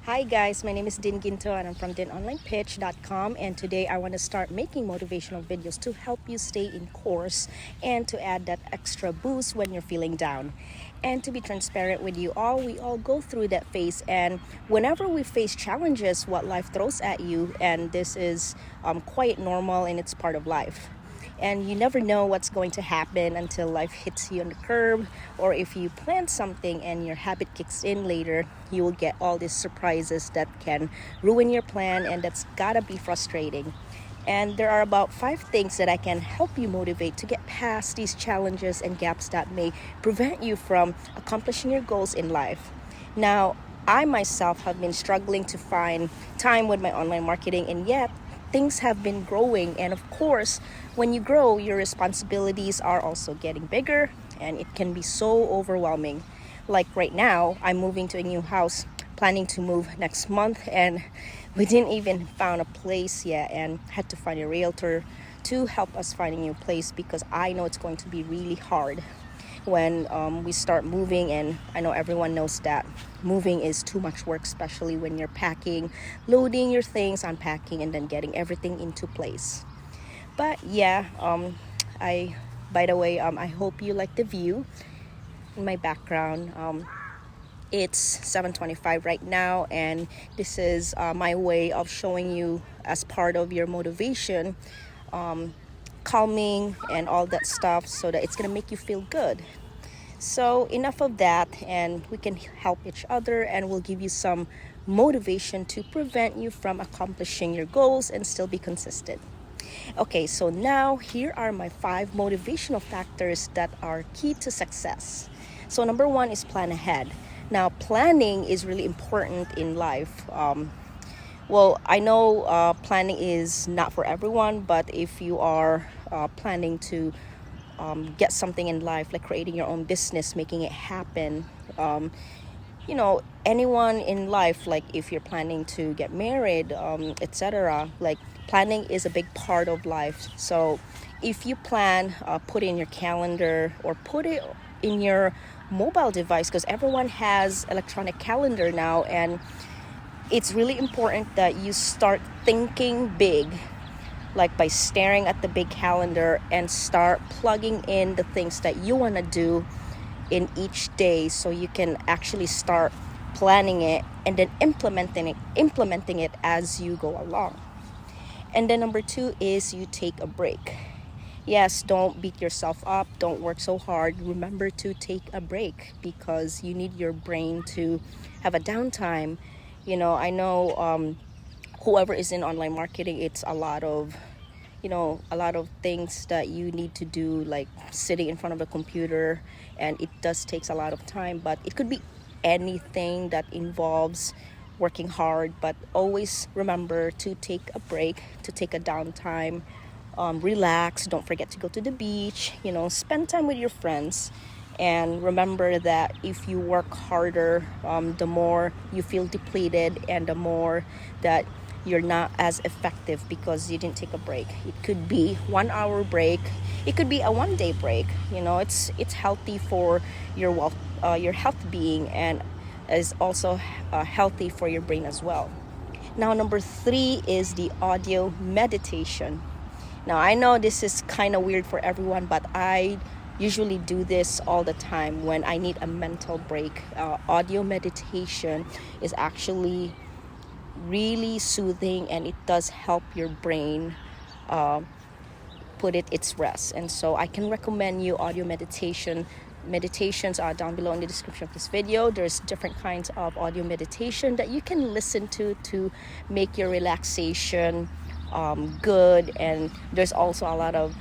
Hi guys, my name is Din Ginto and I'm from dinonlinepitch.com, and today I want to start making motivational videos to help you stay in course and to add that extra boost when you're feeling down. And to be transparent with you all, we all go through that phase, and whenever we face challenges what life throws at you, and this is quite normal and it's part of life. And you never know what's going to happen until life hits you on the curb, or if you plan something and your habit kicks in later, you will get all these surprises that can ruin your plan, and that's gotta be frustrating. And there are about 5 things that I can help you motivate to get past these challenges and gaps that may prevent you from accomplishing your goals in life. Now, I myself have been struggling to find time with my online marketing, and yet things have been growing. And of course, when you grow, your responsibilities are also getting bigger, and it can be so overwhelming. Like right now, I'm moving to a new house, planning to move next month, and we didn't even found a place yet, and had to find a realtor to help us find a new place because I know it's going to be really hard when we start moving. And I know everyone knows that moving is too much work, especially when you're packing, loading your things, unpacking, and then getting everything into place. But yeah, I by the way, I hope you like the view in my background. It's 7:25 right now, and this is my way of showing you as part of your motivation, calming and all that stuff, so that it's gonna make you feel good. So enough of that, and we can help each other, and we'll give you some motivation to prevent you from accomplishing your goals and still be consistent. Okay, so now here are my 5 motivational factors that are key to success. So number 1 is plan ahead. Now, planning is really important in life. I know planning is not for everyone, but if you are planning to get something in life, like creating your own business, making it happen, anyone in life, like if you're planning to get married, etc., like planning is a big part of life. So if you plan, put it in your calendar or put it in your mobile device, because everyone has electronic calendar now, and it's really important that you start thinking big, like by staring at the big calendar and start plugging in the things that you want to do in each day, so you can actually start planning it and then implementing it as you go along. And then number 2 is you take a break. Yes, don't beat yourself up, don't work so hard. Remember to take a break, because you need your brain to have a downtime. I know whoever is in online marketing, it's a lot of things that you need to do, like sitting in front of a computer, and it does takes a lot of time. But it could be anything that involves working hard, but always remember to take a break, to take a downtime, relax. Don't forget to go to the beach, spend time with your friends. And remember that if you work harder, the more you feel depleted, and the more that you're not as effective because you didn't take a break. It could be 1 hour break, it could be a 1 day break. It's healthy for your health being, and is also healthy for your brain as well. Now, number 3 is the audio meditation. Now, I know this is kind of weird for everyone, but I usually do this all the time when I need a mental break. Audio meditation is actually really soothing, and it does help your brain put its rest. And so I can recommend you audio meditations are down below in the description of this video. There's different kinds of audio meditation that you can listen to make your relaxation good. And there's also a lot of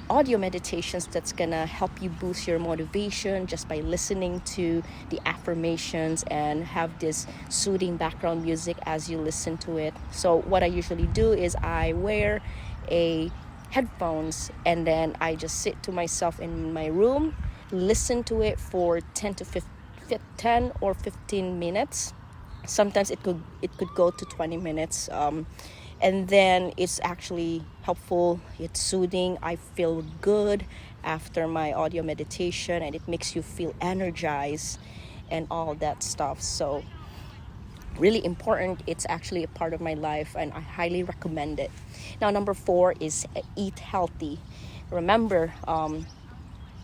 audio meditations that's gonna help you boost your motivation just by listening to the affirmations and have this soothing background music as you listen to it. So what I usually do is I wear a headphones, and then I just sit to myself in my room, listen to it for 10 or 15 minutes. Sometimes it could go to 20 minutes, and then it's actually helpful, it's soothing. I feel good after my audio meditation, and it makes you feel energized and all that stuff. So really important. It's actually a part of my life and I highly recommend it. Now, number 4 is eat healthy. Remember,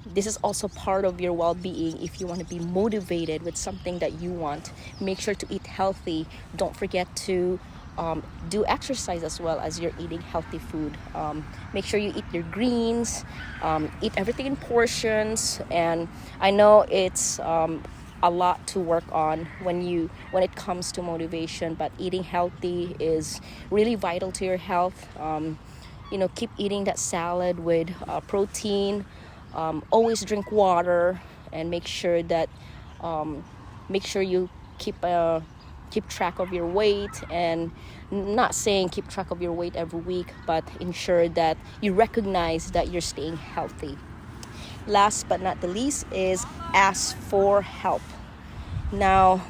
this is also part of your well-being. If you want to be motivated with something that you want, make sure to eat healthy. Don't forget to do exercise as well as you're eating healthy food. Make sure you eat your greens, eat everything in portions. And I know it's a lot to work on when it comes to motivation, but eating healthy is really vital to your health. Keep eating that salad with protein. Always drink water, and make sure you keep track of your weight. And not saying keep track of your weight every week, but ensure that you recognize that you're staying healthy. Last but not the least is ask for help. Now,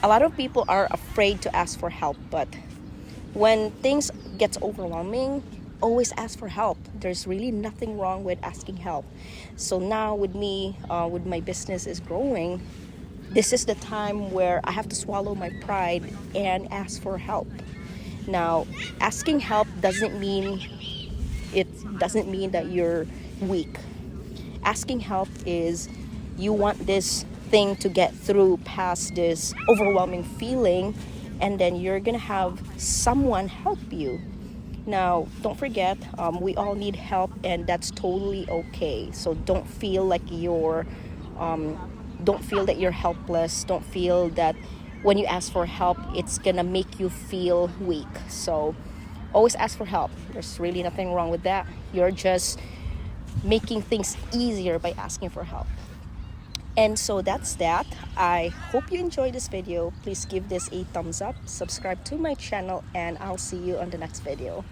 a lot of people are afraid to ask for help, but when things gets overwhelming, always ask for help. There's really nothing wrong with asking help. So now with me, with my business is growing, this is the time where I have to swallow my pride and ask for help. Now, asking help doesn't mean that you're weak. Asking help is you want this thing to get through past this overwhelming feeling, and then you're gonna have someone help you. Now, don't forget, we all need help, and that's totally okay. So don't feel like don't feel that you're helpless. Don't feel that when you ask for help, it's gonna make you feel weak. So always ask for help. There's really nothing wrong with that. You're just making things easier by asking for help. And so that's that. I hope you enjoyed this video. Please give this a thumbs up, subscribe to my channel, and I'll see you on the next video.